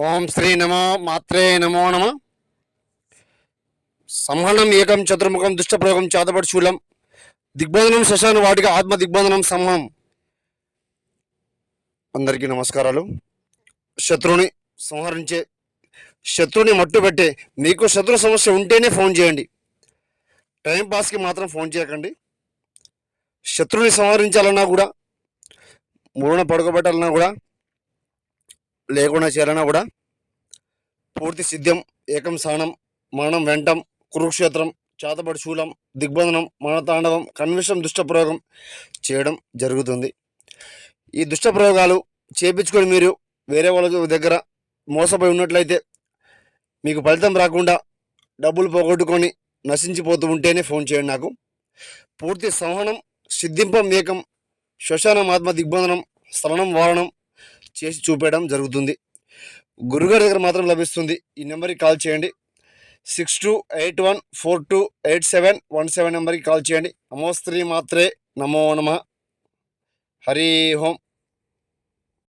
ఓం శ్రీ నమో మాత్రే నమో నమ. సంహరణం ఏకం చతుర్ముఖం దుష్టప్రయోగం చాతపడి దిగ్బంధనం శశాను వాటికి ఆత్మ దిగ్బంధనం సంహం. అందరికీ నమస్కారాలు. శత్రువుని సంహరించే, శత్రువుని మట్టు పెట్టే, మీకు శత్రు సమస్య ఉంటేనే ఫోన్ చేయండి. టైంపాస్కి మాత్రం ఫోన్ చేయకండి. శత్రువుని సంహరించాలన్నా కూడా, మూలన పడుకోబెట్టాలన్నా కూడా, లేకుండా చేయాలన్నా కూడా పూర్తి సిద్ధం. ఏకం సానం, మరణం వెంటం, కురుక్షేత్రం, చాతపడి శూలం, దిగ్బంధనం, మరణతాండవం, కన్విషం, దుష్టప్రయోగం చేయడం జరుగుతుంది. ఈ దుష్టప్రయోగాలు చేపించుకొని మీరు వేరే వాళ్ళ దగ్గర మోసపోయి ఉన్నట్లయితే మీకు ఫలితం రాకుండా డబ్బులు పోగొట్టుకొని నశించిపోతూ ఉంటేనే ఫోన్ చేయండి నాకు. పూర్తి సంహనం, సిద్ధింపం ఏకం, శ్మశానం, ఆత్మ దిగ్బంధనం, స్థలనం, వారణం చేసి చూపేయడం జరుగుతుంది. గురుగారి దగ్గర మాత్రం లభిస్తుంది. ఈ నెంబర్కి కాల్ చేయండి. 6281428717 నెంబర్కి కాల్ చేయండి. నమోస్త్రీ మాత్రే నమో నమ. హరి ఓం.